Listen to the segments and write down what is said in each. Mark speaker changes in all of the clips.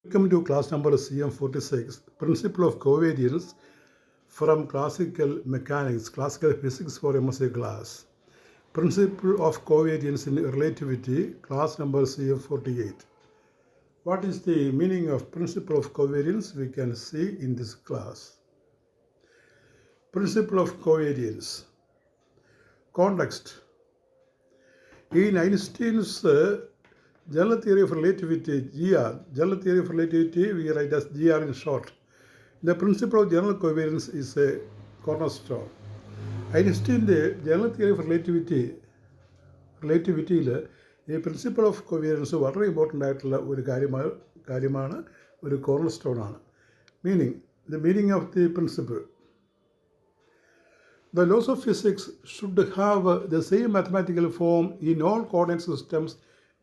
Speaker 1: Welcome to class number CM46, Principle of Covariance from Classical Mechanics, Classical Physics for MSc class. Principle of Covariance in Relativity, class number CM48. What is the meaning of Principle of Covariance? We can see in this class. Principle of Covariance. Context. In Einstein's General Theory of Relativity, GR, General Theory of Relativity, we write as GR in short. The principle of general covariance is a cornerstone. ഐൻസ്റ്റീൻ്റെ general theory of റിലേറ്റിവിറ്റിയിൽ ഈ principle of covariance വളരെ important ആയിട്ടുള്ള ഒരു കാര്യമാണ്, ഒരു corner സ്റ്റോണാണ്. The meaning of the principle. The laws of physics should have the same mathematical form in all coordinate systems,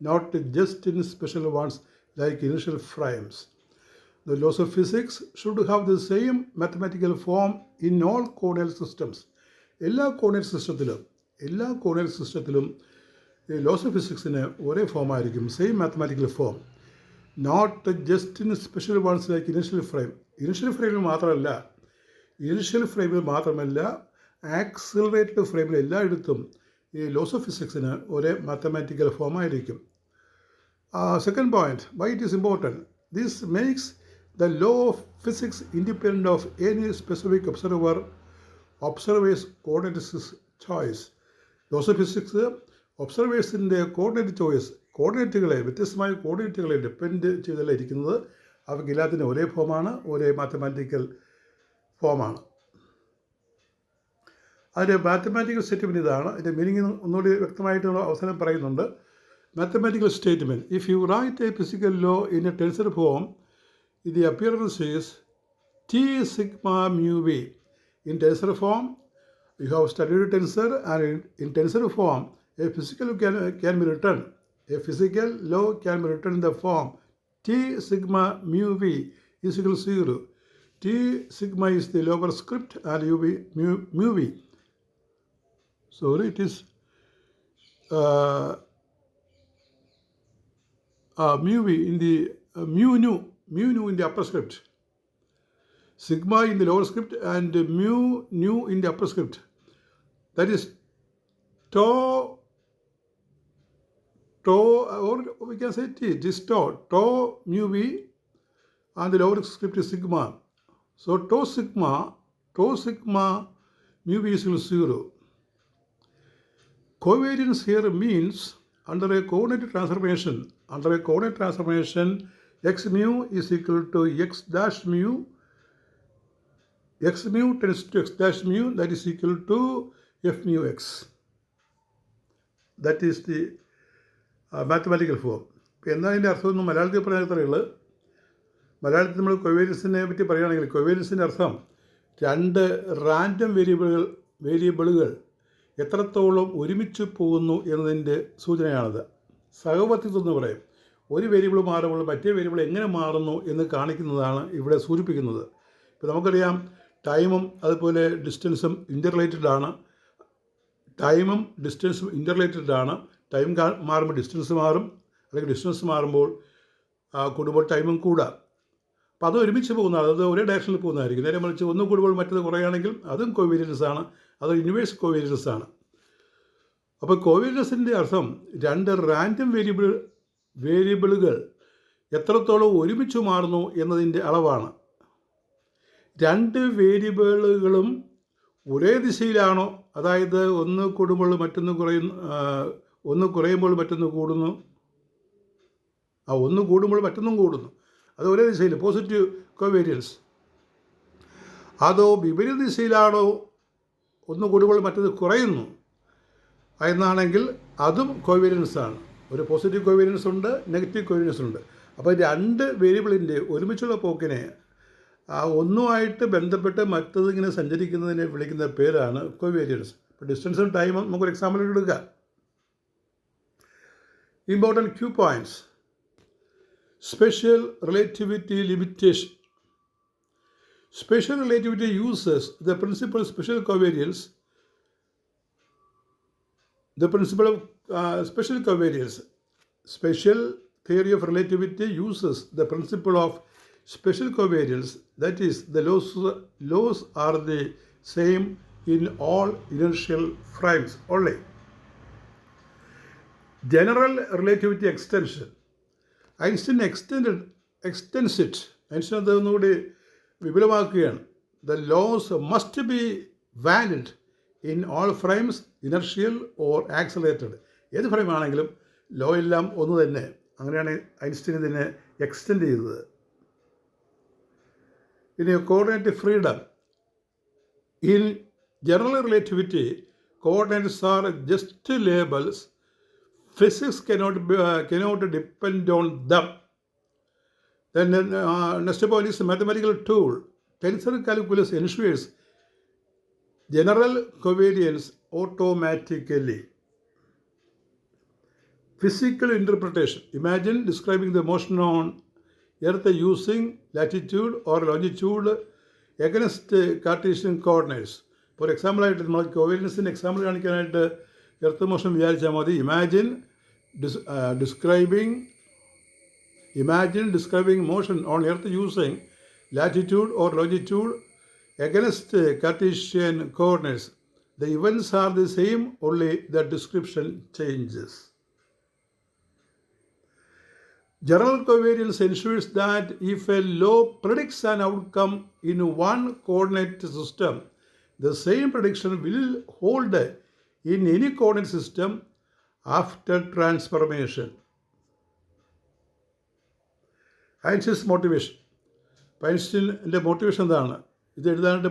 Speaker 1: not just in special ones like inertial frames. The laws of physics should have the same mathematical form in all coordinate systems. എല്ലാ coordinate സിസ്റ്റത്തിലും laws of ഫിസിക്സിന് ഒരേ form ആയിരിക്കും, same mathematical form. Not just in special ones like inertial frame. Inertial ഫ്രെയിമിൽ മാത്രമല്ല accelerated ഫ്രെയിമിൽ എല്ലായിടത്തും ഈ ലോസ് ഓഫ് ഫിസിക്സിന് ഒരേ mathematical ഫോമായിരിക്കും. Second point, why it is important. This makes the law of physics independent of any specific observer's coordinate choice. Laws of physics, ഒബ്സർവേഴ്സിൻ്റെ വ്യത്യസ്തമായ കോർഡിനേറ്റുകളെ depend ചെയ്തല്ല ഇരിക്കുന്നത്. അവർക്ക് എല്ലാത്തിനും ഒരേ ഫോമാണ്, ഒരേ മാത്തമാറ്റിക്കൽ ഫോമാണ്. അതിൻ്റെ മാത്തമാറ്റിക്കൽ സ്റ്റേറ്റ്മെൻറ്റ് ഇതാണ്. അതിൻ്റെ മീനിങ് ഒന്നുകൂടി വ്യക്തമായിട്ടുള്ള അവസരം പറയുന്നുണ്ട്. Mathematical statement. If you write a physical law in a tensor form, the appearance is T sigma mu v. In tensor form, you have studied tensor, and in tensor form, a physical can be written. A physical law can be written in the form T sigma mu v is equal to 0. T sigma is the lower script and mu v. Sorry, it is mu v in the mu nu in the upper script, sigma in the lower script, and mu nu in the upper script. That is tau, or we can say t. This tau mu v, and the lower script is sigma. So tau sigma mu v is equal to 0. Covariance here means under a coordinate transformation, x mu is equal to x dash mu. X mu tends to x dash mu, that is equal to f mu x. That is the mathematical form. ഇപ്പോൾ എന്താ അതിൻ്റെ അർത്ഥം മലയാളത്തിൽ പറയാൻ ഇത്രയുള്ളൂ. മലയാളത്തിൽ നമ്മൾ കൊവേരിയൻസിനെ പറ്റി പറയുകയാണെങ്കിൽ കൊവേരിയൻസിൻ്റെ അർത്ഥം രണ്ട് റാൻഡം വേരിയബിളുകൾ എത്രത്തോളം ഒരുമിച്ച് പോകുന്നു എന്നതിൻ്റെ സൂചനയാണത്. സഹവർത്തിത്വം എന്ന് പറയും. ഒരു വേരിയബിൾ മാറുമ്പോൾ മറ്റേ വേരിയബിൾ എങ്ങനെ മാറുന്നു എന്ന് കാണിക്കുന്നതാണ് ഇവിടെ സൂചിപ്പിക്കുന്നത്. ഇപ്പോൾ നമുക്കറിയാം ടൈമും അതുപോലെ ഡിസ്റ്റൻസും ഇൻ്റർറിലേറ്റഡ് ആണ്. ടൈം മാറുമ്പോൾ ഡിസ്റ്റൻസ് മാറും, അല്ലെങ്കിൽ ഡിസ്റ്റൻസ് മാറുമ്പോൾ കൂടുമ്പോൾ ടൈമും കൂടാം. അപ്പോൾ അത് ഒരുമിച്ച് പോകുന്നതാണ്, അത് ഒരേ ഡയറക്ഷനിൽ പോകുന്നതായിരിക്കും. നേരെ മറിച്ച് ഒന്ന് കൂടുമ്പോൾ മറ്റത് കുറയുകയാണെങ്കിൽ അതും കോവേരിയൻസ് ആണ്, അത് ഇൻവേഴ്സ് കോവേരിയൻസ് ആണ്. അപ്പോൾ കോവേരിയൻസിൻ്റെ അർത്ഥം രണ്ട് റാൻഡം വേരിയബിളുകൾ എത്രത്തോളം ഒരുമിച്ച് മാറുന്നു എന്നതിൻ്റെ അളവാണ്. രണ്ട് വേരിയബിളുകളും ഒരേ ദിശയിലാണോ, അതായത് ഒന്ന് കൂടുമ്പോൾ മറ്റൊന്ന് കുറയുന്നു, ഒന്ന് കുറയുമ്പോൾ മറ്റൊന്ന് കൂടുന്നു, ഒന്ന് കൂടുമ്പോൾ മറ്റൊന്നും കൂടുന്നു, അത് ഒരേ ദിശയിൽ, പോസിറ്റീവ് കോവേരിയൻസ്. അതോ വിപരീത ദിശയിലാണോ, ഒന്ന് കൂടുമ്പോൾ മറ്റത് കുറയുന്നു എന്നാണെങ്കിൽ അതും കോവേരിയൻസ് ആണ്. ഒരു പോസിറ്റീവ് കോവേരിയൻസ് ഉണ്ട്, നെഗറ്റീവ് കോവേരിയൻസ് ഉണ്ട്. അപ്പോൾ രണ്ട് വേരിയബിളിൻ്റെ ഒരുമിച്ചുള്ള പോക്കിനെ ഒന്നുമായിട്ട് ബന്ധപ്പെട്ട് മറ്റത് ഇങ്ങനെ സഞ്ചരിക്കുന്നതിനെ വിളിക്കുന്ന പേരാണ് കോവേരിയൻസ്. ഇപ്പോൾ ഡിസ്റ്റൻസും ടൈമും നമുക്കൊരു എക്സാമ്പിൾ എടുക്കുക. Important Q points. Special relativity limitation. Special relativity uses the principle of special covariance. The principle of special covariance. Special theory of relativity uses the principle of special covariance, that is, the laws are the same in all inertial frames only. General relativity extension. Einstein extends it. Einstein അതൊന്നുകൂടി വിപുലമാക്കുകയാണ്. The laws must be valid in all frames, inertial or accelerated. ഏത് frame ആണെങ്കിലും law എല്ലാം ഒന്ന് തന്നെ. അങ്ങനെയാണ് Einstein ഇതിനെ extend ചെയ്തത്. ഇനി coordinate freedom. In general relativity, coordinates are just labels. Physics cannot depend on them. Then next point is mathematical tool. Tensor calculus ensures general covariance automatically. Physical interpretation. Imagine describing the motion on Earth using latitude or longitude against Cartesian coordinates. For example, ആയിട്ട് നമ്മൾ കോവേരിയൻസിൻ്റെ example കാണിക്കാനായിട്ട് earth motion വിചാരിച്ചാൽ മതി. Imagine describing motion on Earth using latitude or longitude against Cartesian coordinates. The events are the same, only the description changes. General covariance ensures that if a law predicts an outcome in one coordinate system, the same prediction will hold in any coordinate system after transformation. Einstein's motivation. ഐൻസ്റ്റീൻ്റെ motivation എന്താണ്? ഇത് എഴുതാനായിട്ട്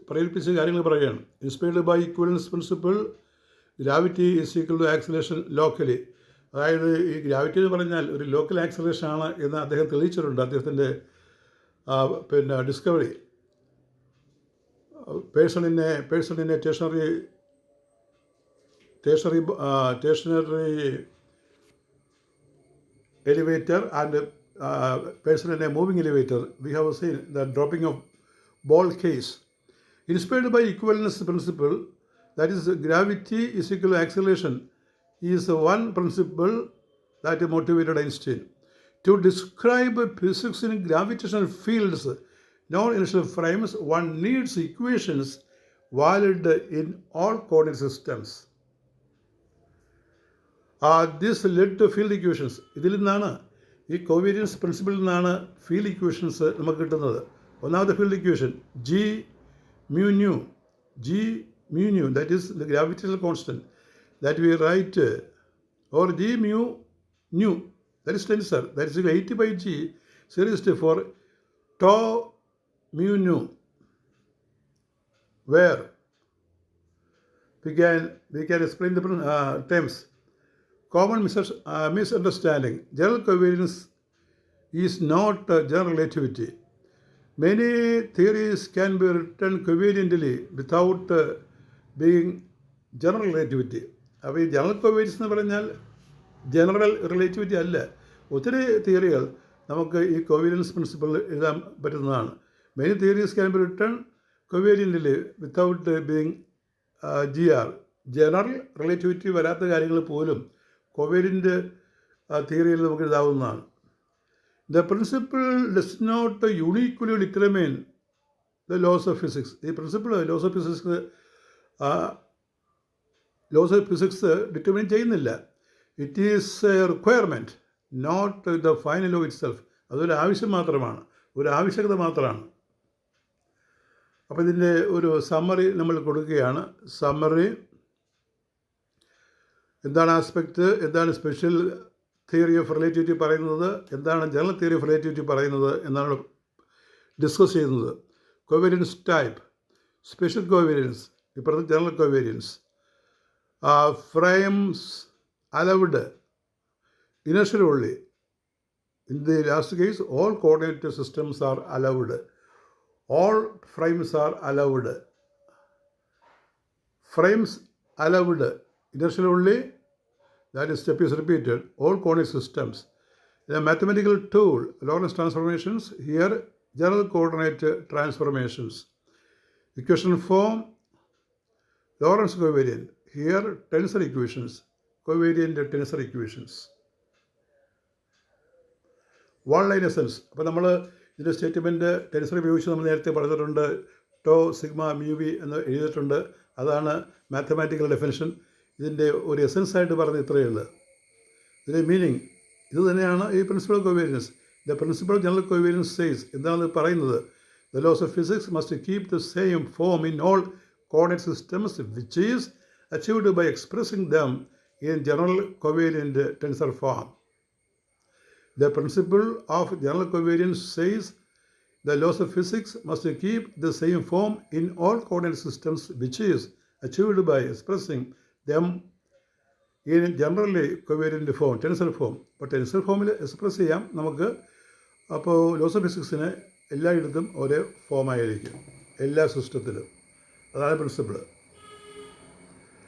Speaker 1: പ്രേരിപ്പിച്ച കാര്യങ്ങൾ പറയുകയാണ്. Inspired by equivalence principle, gravity is equal to acceleration locally. അതായത് ഈ gravity എന്ന് പറഞ്ഞാൽ ഒരു ലോക്കൽ ആക്സിലറേഷൻ ആണ് എന്ന് അദ്ദേഹം തെളിയിച്ചിട്ടുണ്ട്. അദ്ദേഹത്തിൻ്റെ ഡിസ്കവറി. പേഴ്സണിനെ stationary elevator and person in a moving elevator. We have seen the dropping of ball case. Inspired by equivalence principle, that is gravity is equal to acceleration, is one principle that motivated Einstein. To describe physics in gravitational fields, non-inertial frames, one needs equations valid in all coordinate systems. This led to field equations. ഇതിൽ നിന്നാണ് ഈ covariance പ്രിൻസിപ്പിളിൽ നിന്നാണ് field equations നമുക്ക് കിട്ടുന്നത്. ഒന്നാമത്തെ field equation G mu nu, that is the gravitational constant that we write, or G mu nu, that is tensor, that is 80/g series for tau mu nu, where we can explain the terms. Common misunderstanding. General covariance is not general relativity. Many theories can be written covariantly without being general relativity. അപ്പോൾ ഈ general covariance എന്ന് പറഞ്ഞാൽ general relativity അല്ല. ഒത്തിരി തിയറികൾ നമുക്ക് ഈ covariance principle എഴുതാൻ പറ്റുന്നതാണ്. Many theories can be written covariantly without being GR. General relativity വരാത്ത കാര്യങ്ങൾ പോലും കോവേരിയൻ്റ് തിയറിയിൽ നമുക്ക് എഴുതാവുന്നതാണ്. The principle does not uniquely determine the laws of physics. ഈ principle laws of physics determine ചെയ്യുന്നില്ല. It is a requirement, not the final law itself. അതൊരു ആവശ്യം മാത്രമാണ്, ഒരു ആവശ്യകത മാത്രമാണ്. അപ്പോൾ ഇതിൻ്റെ ഒരു സമ്മറി നമ്മൾ കൊടുക്കുകയാണ്. സമ്മറി: എന്താണ് ആസ്പെക്റ്റ്, എന്താണ് സ്പെഷ്യൽ തിയറി ഓഫ് റിലേറ്റിവിറ്റി പറയുന്നത്, എന്താണ് ജനറൽ തിയറി ഓഫ് റിലേറ്റിവിറ്റി പറയുന്നത് എന്നാണ് ഡിസ്കസ് ചെയ്യുന്നത്. കോവേരിയൻസ് ടൈപ്പ്, സ്പെഷ്യൽ കോവേരിയൻസ്, ഇപ്പോഴത്തെ general covariance. Frames allowed, inertial only. In the last case, all coordinate systems are allowed. All frames are allowed. Frames allowed, inertial only, that is step is repeated. All coordinate systems. The mathematical tool, Lorentz transformations, here general coordinate transformations. Equation form, Lorentz covariant, here tensor equations, covariant tensor equations. One line essence. അപ്പോൾ നമ്മൾ ഇതിൻ്റെ statement tensor ഉപയോഗിച്ച് നമ്മൾ നേരത്തെ പറഞ്ഞിട്ടുണ്ട്. To sigma mu V എന്ന് എഴുതിയിട്ടുണ്ട്. അതാണ് മാത്തമാറ്റിക്കൽ ഡെഫിനിഷൻ. ഇതിൻ്റെ ഒരു എസൻസായിട്ട് പറഞ്ഞ് ഇത്രയേ ഉള്ളൂ. ഇതിൻ്റെ മീനിങ് ഇത് തന്നെയാണ് ഈ principle of covariance. The principle of general covariance says, എന്താണ് പറയുന്നത്? The laws of physics must keep the same form in all coordinate systems which is achieved by expressing them in general covariant tensor form. The principle of general covariance says the laws of physics must keep the same form in all coordinate systems which is achieved by expressing them in generally covariant form, tensor form. അപ്പോൾ tensor ഫോമിൽ express ചെയ്യാം നമുക്ക്. അപ്പോൾ loss of ഫിസിക്സിന് എല്ലായിടത്തും ഒരേ ഫോമായിരിക്കും, എല്ലാ സിസ്റ്റത്തിലും. അതാണ് പ്രിൻസിപ്പിൾ.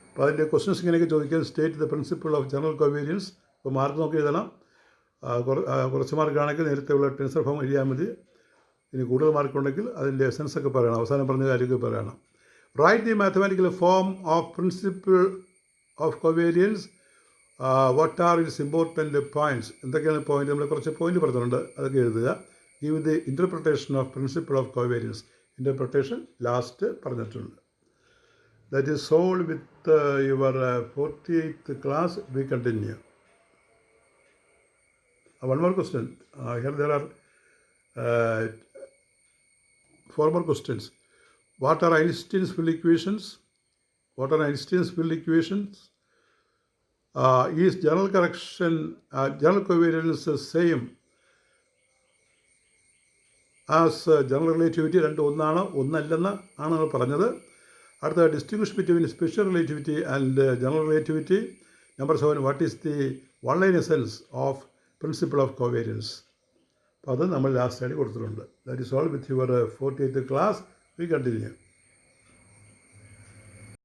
Speaker 1: അപ്പോൾ അതിൻ്റെ ക്വസ്റ്റ്യൻസ് ഇങ്ങനെയൊക്കെ ചോദിക്കാൻ. State the principle of general covariance. അപ്പോൾ മാർക്ക് നോക്കി എഴുതണം. കുറച്ച് മാർക്കാണെങ്കിൽ നേരത്തെ ഉള്ള ടെൻസർ ഫോം എഴുതിയാൽ മതി. ഇനി കൂടുതൽ മാർക്കുണ്ടെങ്കിൽ അതിൻ്റെ എസൻസൊക്കെ പറയണം, അവസാനം പറഞ്ഞ കാര്യമൊക്കെ പറയണം. Write the mathematical form of principle of covariance. What are its important points? എന്തൊക്കെയാണ് പോയിൻറ്റ്? നമ്മൾ കുറച്ച് പോയിൻറ്റ് പറഞ്ഞിട്ടുണ്ട്, അതൊക്കെ എഴുതുക. Give the interpretation of principle of covariance. Interpretation last പറഞ്ഞിട്ടുണ്ട്. That is all with your 48th class. We continue. One more question. Here there are 4 more questions. What are Einstein's field equations? What are Einstein's field equations? Is general general covariance the same as general relativity? രണ്ട് ഒന്നാണ്, ഒന്നല്ലെന്ന് ആണ് നമ്മൾ പറഞ്ഞത്. അടുത്ത distinguish between special relativity and general relativity. Number 7, what is the one line essence of principle of covariance? അപ്പോൾ അത് നമ്മൾ last ആയിട്ട് കൊടുത്തിട്ടുണ്ട്. That is all with your 48th class. V continue.